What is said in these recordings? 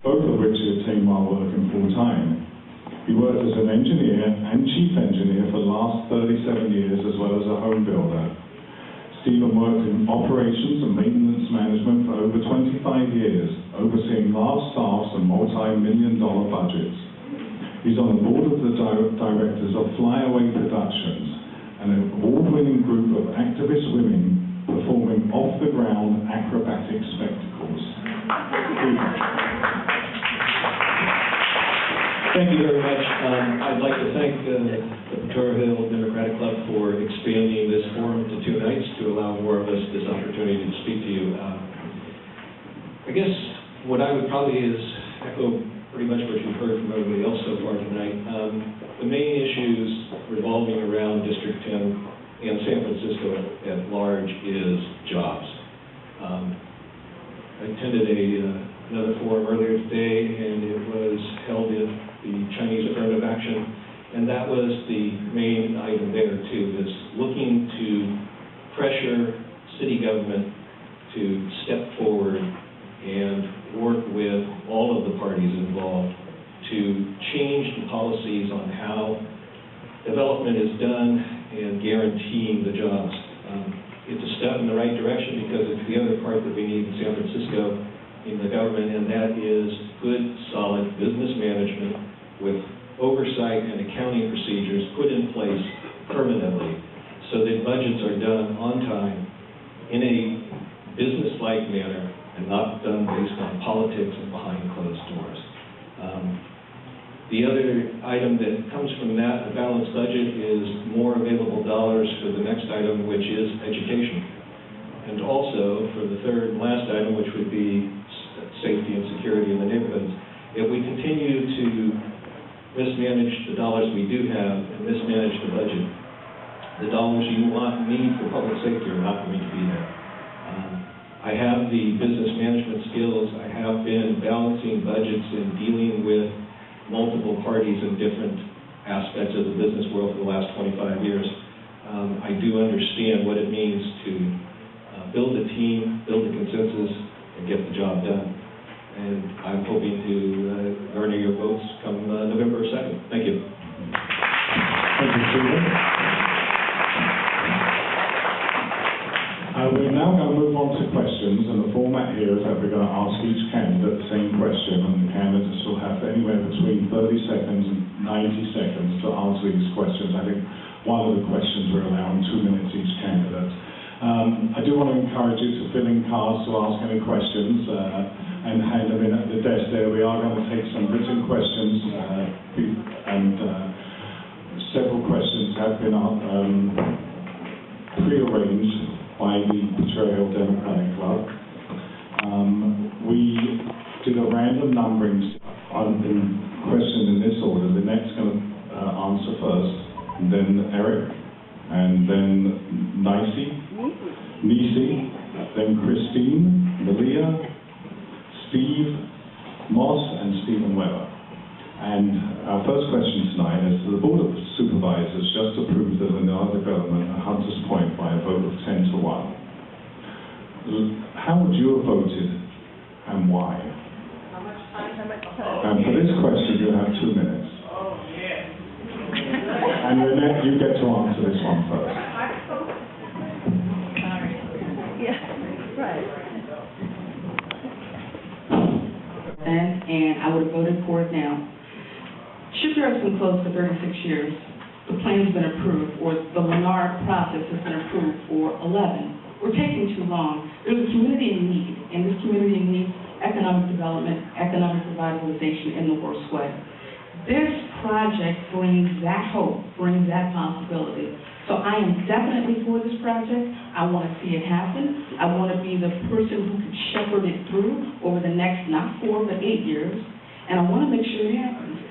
both of which he obtained while working full-time. He worked as an engineer and chief engineer for the last 37 years, as well as a home builder. Stephen worked in operations and maintenance management for over 25 years, overseeing large staffs and multi-million-dollar budgets. He's on the board of the directors of Flyaway Productions, an award-winning group of activist women performing off-the-ground acrobatic spectacles. Thank you very much. I'd like to thank the Potrero Hill Democratic Club for expanding this forum to 2 nights to allow more of us this opportunity to speak to you. I guess what I would probably is echo pretty much what you've heard from everybody else so far tonight. The main issues revolving around District 10 and San Francisco at large is jobs. I attended another forum earlier today, and it was held in the Chinese affirmative action, and that was the main item there too, is looking to pressure city government to step forward and work with all of the parties involved to change the policies on how development is done and guaranteeing the jobs. It's a step in the right direction because it's the other part that we need in San Francisco in the government, and that is good, solid business management with oversight and accounting procedures put in place permanently so that budgets are done on time in a business-like manner and not done based on politics and behind closed doors. The other item that comes from that, a balanced budget, is more available dollars for the next item, which is education. And also for the third and last item, which would be safety and security in the neighborhoods. If we continue to mismanage the dollars we do have and mismanage the budget, the dollars you want and need for public safety are not going to be there. I have the business management skills. I have been balancing budgets and dealing with multiple parties in different aspects of the business world for the last 25 years. I do understand what it means to build a team, build a consensus, and get the job done. And I'm hoping to garner your votes come November 2nd. Thank you. Thank you, Stephen. We're now going to move on to questions, and the format here is that we're going to ask each candidate the same question, and the candidates will have anywhere between 30 seconds and 90 seconds to answer these questions. I think one of the questions we're allowing 2 minutes each candidate. I do want to encourage you to fill in cards to ask any questions and hand them in at the desk there. We are going to take some written questions, and several questions have been pre-arranged by the Potrero Hill Democratic Club. We did a random numbering on the questions in this order. The next going to answer first, and then Eric, and then Nisi, then Christine, Malia, Steve, Moss, and Stephen Weber. And our first question tonight is, the Board of Supervisors just approved the Lennar development at Hunters Point by a vote of 10 to 1. How would you have voted and why? How much time? And for this question, you have 2 minutes. Oh, yeah. And Lynette, you get to answer this one first. Yeah, right. And I would have voted for it now. Shipyard's been closed for 36 years. The plan's been approved, or the Lennar process has been approved for 11. We're taking too long. There's a community in need, and this community needs economic development, economic revitalization in the worst way. This project brings that hope, brings that possibility. So I am definitely for this project. I want to see it happen. I want to be the person who can shepherd it through over the next, not 4, but 8 years, and I want to make sure it happens.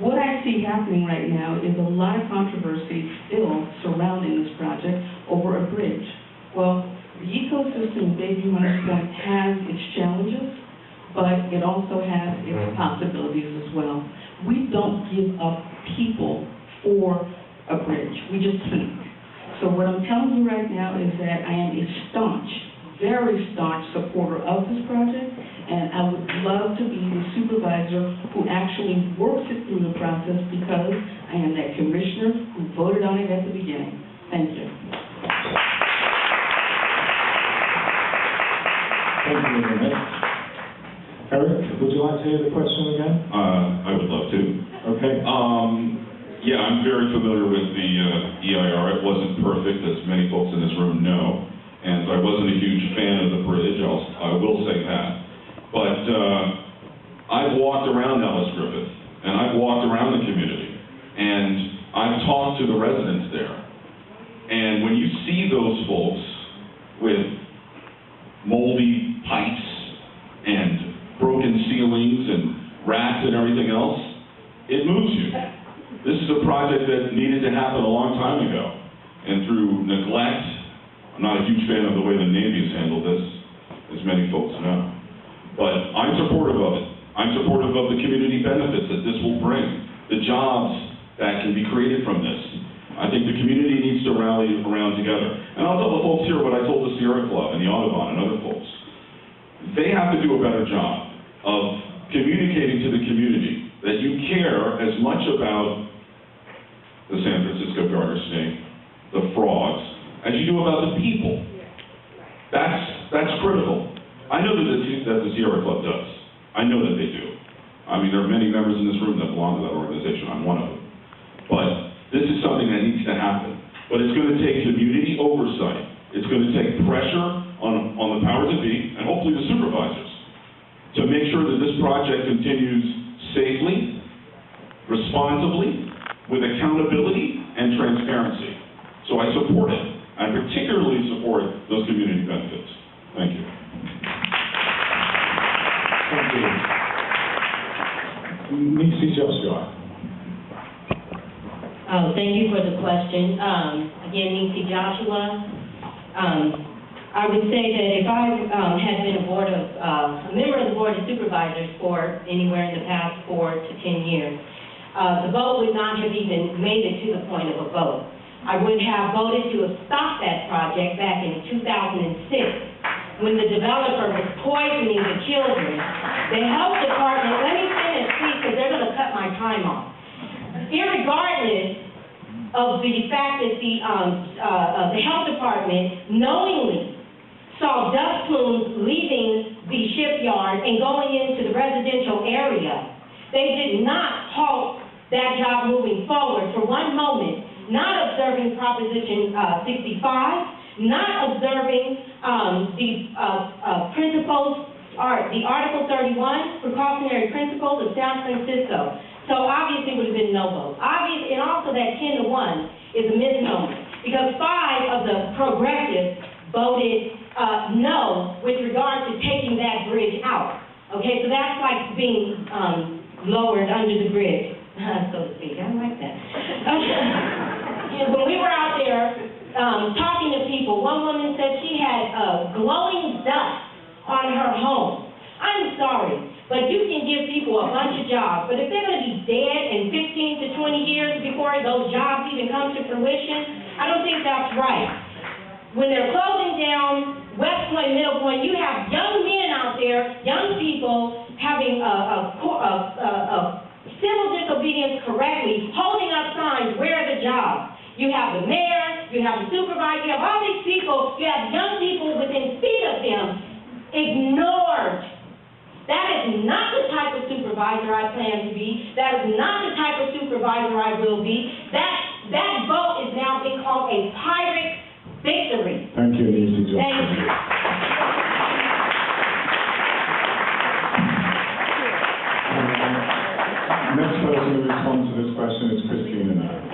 What I see happening right now is a lot of controversy still surrounding this project over a bridge. Well, the ecosystem of Bayview Hunters Point has its challenges, but it also has its possibilities as well. We don't give up people for a bridge. We just can't. So what I'm telling you right now is that I am a staunch, very staunch supporter of this project, and I would love to be the supervisor supervisor who actually works it through the process because I am that commissioner who voted on it at the beginning. Thank you. Thank you, Ms. Smith. Eric, would you like to hear the question again? I would love to. Okay. Yeah, I'm very familiar with the EIR. It wasn't perfect, as many folks in this room know, and I wasn't a huge fan of the bridge. I will say that. But I've walked around Ellis Griffith, and I've walked around the community, and I've talked to the residents there. And when you see those folks with moldy pipes and broken ceilings and rats and everything else, it moves you. This is a project that needed to happen a long time ago. And through neglect, I'm not a huge fan of the way the Navy has handled this, as many folks know. But I'm supportive of it. I'm supportive of the community benefits that this will bring, the jobs that can be created from this. I think the community needs to rally around together. And I'll tell the folks here what I told the Sierra Club and the Audubon and other folks. They have to do a better job of communicating to the community that you care as much about the San Francisco garter snake, the frogs, as you do about the people. That's critical. I know that the Sierra Club does. I know that they do. I mean, there are many members in this room that belong to that organization. I'm one of them. But this is something that needs to happen. But it's going to take community oversight. It's going to take pressure on the powers that be, and hopefully the supervisors, to make sure that this project continues safely, responsibly, with accountability and transparency. So I support it. I particularly support those community benefits. Thank you. Thank you. Nisi Joshua. Thank you for the question. Again, Nisi Joshua. I would say that if I had been a member of the Board of Supervisors for anywhere in the past 4 to 10 years, the vote would not have even made it to the point of a vote. I would have voted to have stopped that project back in 2006 when the developer was poisoning the children. The health department, let me finish, please, because they're going to cut my time off. Irregardless of the fact that the health department knowingly saw dust plumes leaving the shipyard and going into the residential area, they did not halt that job moving forward for one moment, not observing Proposition 65, not observing the principles, or the Article 31, precautionary principles of San Francisco. So obviously it would have been no vote. And also that 10 to 1 is a misnomer, because 5 of the progressives voted no with regard to taking that bridge out. Okay, so that's like being lowered under the bridge, so to speak. I don't like that. When we were out there talking to people, one woman said she had glowing dust on her home. I'm sorry, but you can give people a bunch of jobs, but if they're going to be dead in 15 to 20 years before those jobs even come to fruition, I don't think that's right. When they're closing down West Point, Middle Point, you have young men out there, young people having civil disobedience correctly, holding up signs, where are the jobs? You have the mayor, you have the supervisor, you have all these people, you have young people within feet of them ignored. That is not the type of supervisor I plan to be. That is not the type of supervisor I will be. That vote is now being called a Pyrrhic victory. Thank you, Nisi Joshua. Thank you. Next person to respond to this question is Christina.